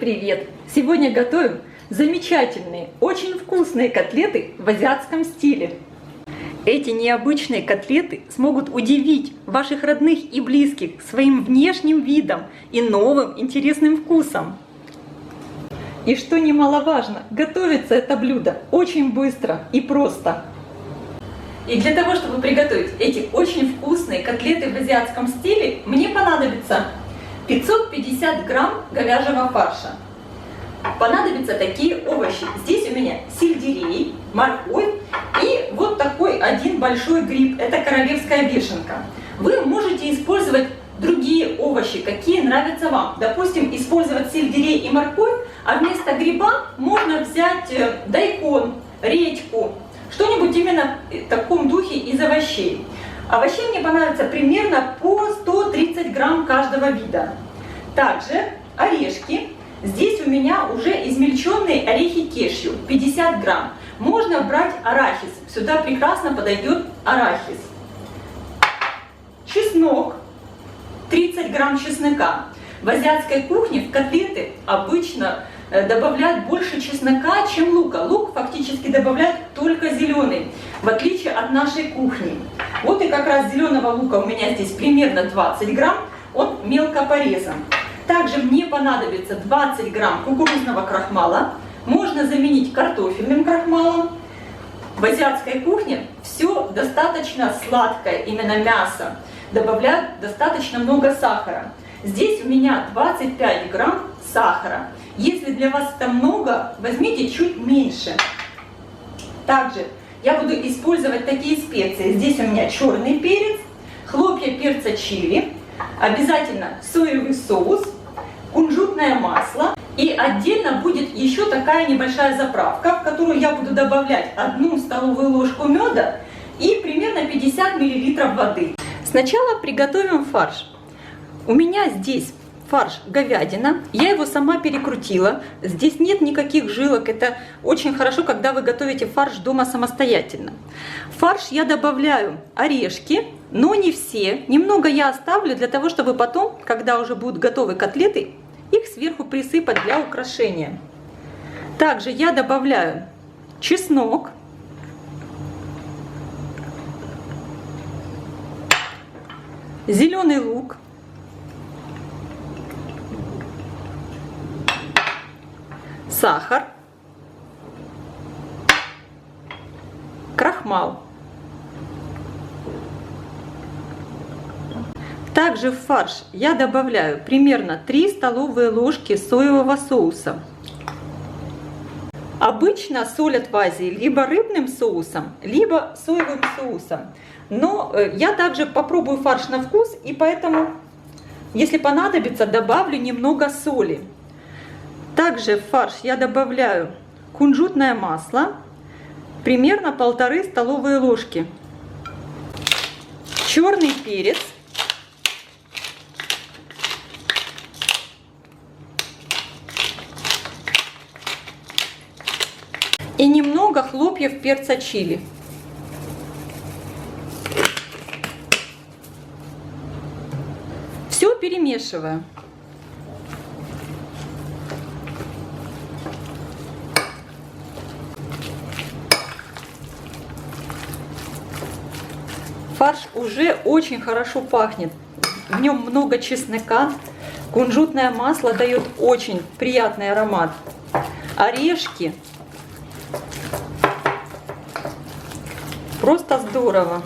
привет! Сегодня готовим замечательные, очень вкусные котлеты в азиатском стиле. Эти необычные котлеты смогут удивить ваших родных и близких своим внешним видом и новым интересным вкусом. И что немаловажно, готовится это блюдо очень быстро и просто. И для того, чтобы приготовить эти очень вкусные котлеты в азиатском стиле, мне понадобится 550 грамм говяжьего фарша. Понадобятся такие овощи. Здесь у меня сельдерей, морковь и вот такой один большой гриб. Это королевская вешенка. Вы можете использовать другие овощи, какие нравятся вам. Допустим, использовать сельдерей и морковь, а вместо гриба можно взять дайкон, редьку, что-нибудь именно в таком духе из овощей. Овощей мне понадобится примерно по 130 грамм каждого вида. Также орешки. Здесь у меня уже измельченные орехи кешью, 50 грамм. Можно брать арахис. Сюда прекрасно подойдет арахис. Чеснок. 30 грамм чеснока. В азиатской кухне в котлеты обычно добавляют больше чеснока, чем лука. Лук фактически добавляют только зеленый, в отличие от нашей кухни. Вот и как раз зеленого лука у меня здесь примерно 20 грамм, он мелко порезан. Также мне понадобится 20 грамм кукурузного крахмала, можно заменить картофельным крахмалом. В азиатской кухне все достаточно сладкое, именно мясо. Добавляют достаточно много сахара. Здесь у меня 25 грамм сахара. Если для вас это много, возьмите чуть меньше. Также я буду использовать такие специи. Здесь у меня черный перец, хлопья перца чили, обязательно соевый соус, кунжутное масло. И отдельно будет еще такая небольшая заправка, в которую я буду добавлять 1 столовую ложку меда и примерно 50 мл воды. Сначала приготовим фарш. У меня здесь фарш говядина, я его сама перекрутила, здесь нет никаких жилок, это очень хорошо, когда вы готовите фарш дома самостоятельно. В фарш я добавляю орешки, но не все, немного я оставлю для того, чтобы потом, когда уже будут готовы котлеты, их сверху присыпать для украшения. Также я добавляю чеснок, зеленый лук, сахар, крахмал. Также в фарш я добавляю примерно 3 столовые ложки соевого соуса. Обычно солят в Азии либо рыбным соусом, либо соевым соусом. Но я также попробую фарш на вкус, и поэтому, если понадобится, добавлю немного соли. Также в фарш я добавляю кунжутное масло, примерно 1,5 столовые ложки, черный перец, и немного хлопьев перца чили. Все перемешиваю. Фарш уже очень хорошо пахнет. В нем много чеснока. Кунжутное масло дает очень приятный аромат. Орешки. Просто здорово.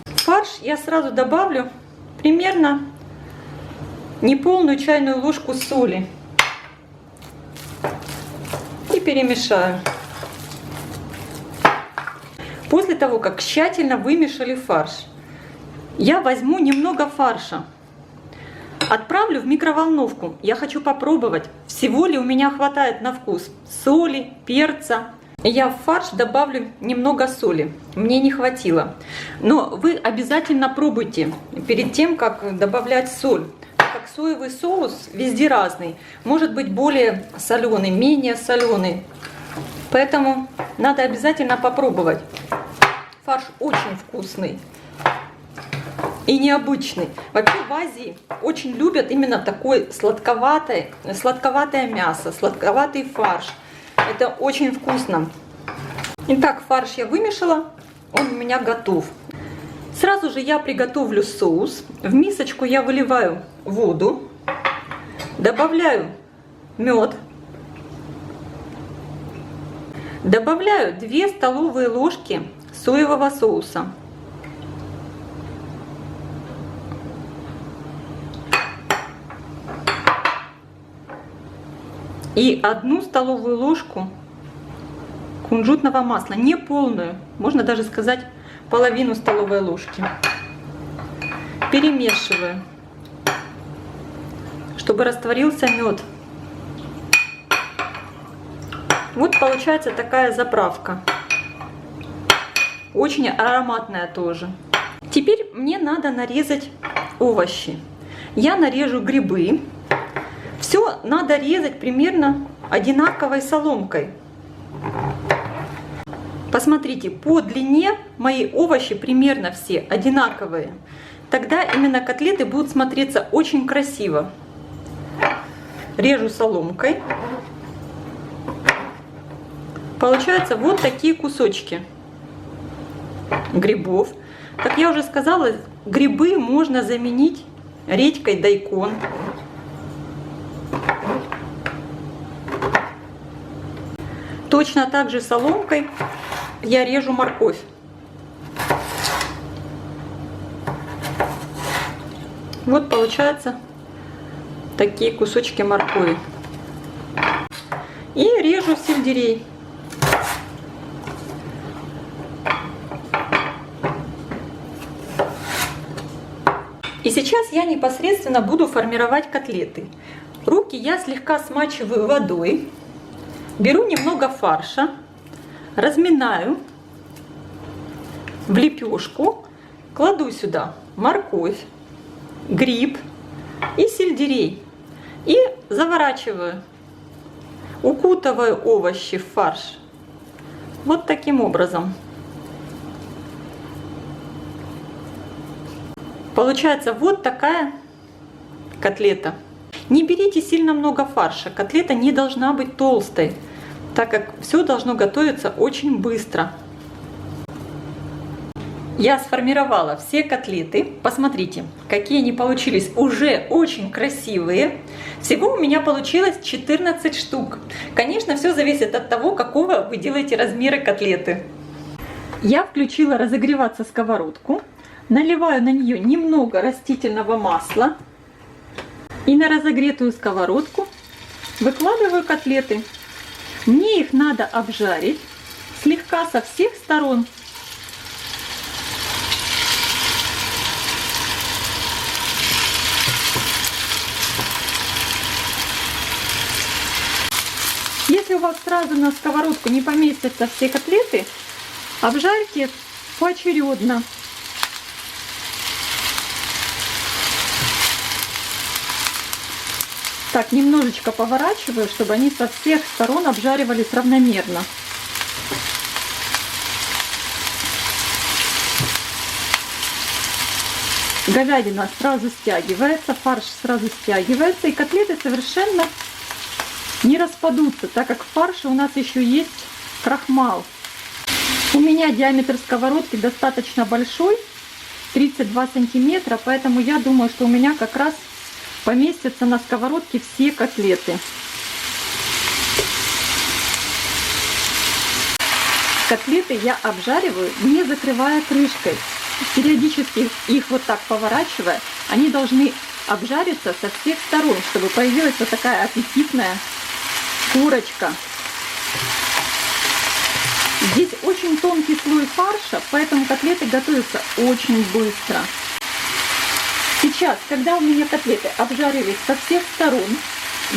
В фарш я сразу добавлю примерно неполную чайную ложку соли. И перемешаю. После того, как тщательно вымешали фарш, я возьму немного фарша, отправлю в микроволновку. Я хочу попробовать, всего ли у меня хватает на вкус соли, перца. Я в фарш добавлю немного соли, мне не хватило. Но вы обязательно пробуйте перед тем, как добавлять соль. Так как соевый соус везде разный, может быть более соленый, менее соленый. Поэтому надо обязательно попробовать. Фарш очень вкусный. и необычный. Вообще в Азии очень любят именно такое сладковатое мясо, сладковатый фарш. Это очень вкусно. Итак, фарш я вымешала, он у меня готов. Сразу же я приготовлю соус. В мисочку я выливаю воду, добавляю мед, добавляю 2 столовые ложки соевого соуса. И 1 столовую ложку кунжутного масла, не полную, можно даже сказать половину столовой ложки. Перемешиваю, чтобы растворился мед. Вот получается такая заправка. Очень ароматная тоже. Теперь мне надо нарезать овощи. Я нарежу грибы. Все надо резать примерно одинаковой соломкой. Посмотрите, по длине мои овощи примерно все одинаковые. Тогда именно котлеты будут смотреться очень красиво. Режу соломкой. Получаются вот такие кусочки грибов. Как я уже сказала, грибы можно заменить редькой, дайкон. Точно так же соломкой я режу морковь. Вот получаются такие кусочки моркови. И режу сельдерей. И сейчас я непосредственно буду формировать котлеты. Руки я слегка смачиваю водой. Беру немного фарша, разминаю в лепешку, кладу сюда морковь, гриб и сельдерей. И заворачиваю, укутываю овощи в фарш. Вот таким образом. Получается вот такая котлета. Не берите сильно много фарша. Котлета не должна быть толстой, так как все должно готовиться очень быстро. Я сформировала все котлеты. Посмотрите, какие они получились. Уже очень красивые. Всего у меня получилось 14 штук. Конечно, все зависит от того, какого вы делаете размера котлеты. Я включила разогреваться сковородку. Наливаю на нее немного растительного масла. И на разогретую сковородку выкладываю котлеты. Мне их надо обжарить слегка со всех сторон. Если у вас сразу на сковородку не поместятся все котлеты, обжарьте поочередно. Так, немножечко поворачиваю, чтобы они со всех сторон обжаривались равномерно. Говядина сразу стягивается, фарш сразу стягивается, и котлеты совершенно не распадутся, так как в фарше у нас еще есть крахмал. У меня диаметр сковородки достаточно большой, 32 сантиметра, поэтому я думаю, что у меня как раз поместятся на сковородке все котлеты. Котлеты я обжариваю, не закрывая крышкой. Периодически их вот так поворачивая, они должны обжариться со всех сторон, чтобы появилась вот такая аппетитная курочка. Здесь очень тонкий слой фарша, поэтому котлеты готовятся очень быстро. Сейчас, когда у меня котлеты обжарились со всех сторон,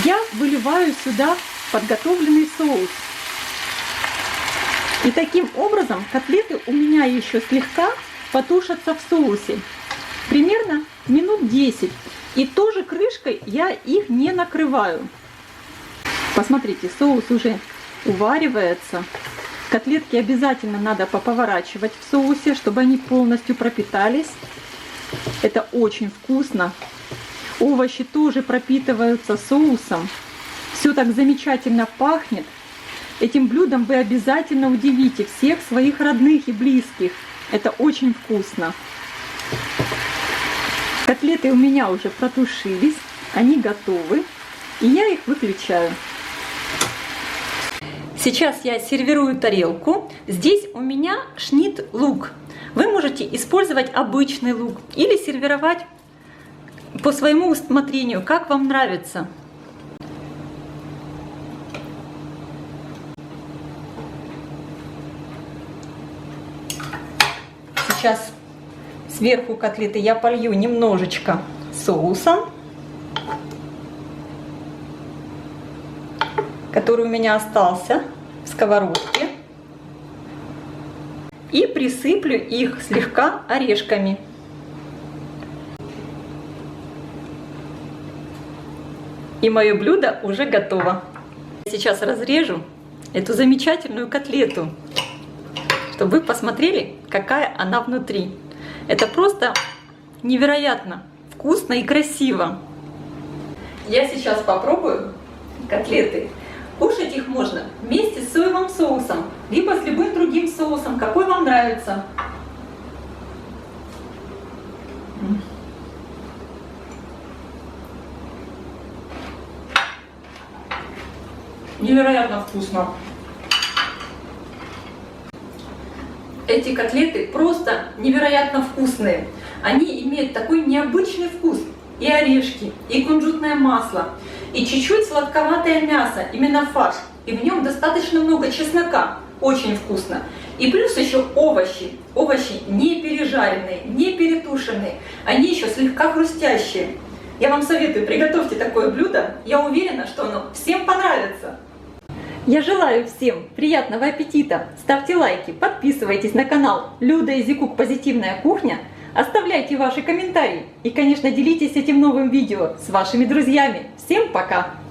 я выливаю сюда подготовленный соус. И таким образом котлеты у меня еще слегка потушатся в соусе. Примерно минут 10. И тоже крышкой я их не накрываю. Посмотрите, соус уже уваривается. Котлетки обязательно надо поповорачивать в соусе, чтобы они полностью пропитались. Это очень вкусно. Овощи тоже пропитываются соусом. Все так замечательно пахнет. Этим блюдом вы обязательно удивите всех своих родных и близких. Это очень вкусно. Котлеты у меня уже протушились, они готовы, и я их выключаю. Сейчас я сервирую тарелку. Здесь у меня шнит-лук. Вы можете использовать обычный лук или сервировать по своему усмотрению, как вам нравится. Сейчас сверху котлеты я полью немножечко соусом, который у меня остался в сковородке, и присыплю их слегка орешками. И мое блюдо уже готово. Сейчас разрежу эту замечательную котлету, чтобы вы посмотрели, какая она внутри. Это просто невероятно вкусно и красиво. Я сейчас попробую котлеты. Кушать их можно вместе с соевым соусом, либо с любым другим соусом, какой вам нравится. Невероятно вкусно. Эти котлеты просто невероятно вкусные. Они имеют такой необычный вкус. И орешки, и кунжутное масло, и чуть-чуть сладковатое мясо, именно фарш. И в нем достаточно много чеснока. Очень вкусно. И плюс еще овощи. Овощи не пережаренные, не перетушенные. Они еще слегка хрустящие. Я вам советую, приготовьте такое блюдо. Я уверена, что оно всем понравится. Я желаю всем приятного аппетита. Ставьте лайки, подписывайтесь на канал Люда и Зикук Позитивная кухня. Оставляйте ваши комментарии и, конечно, делитесь этим новым видео с вашими друзьями. Всем пока!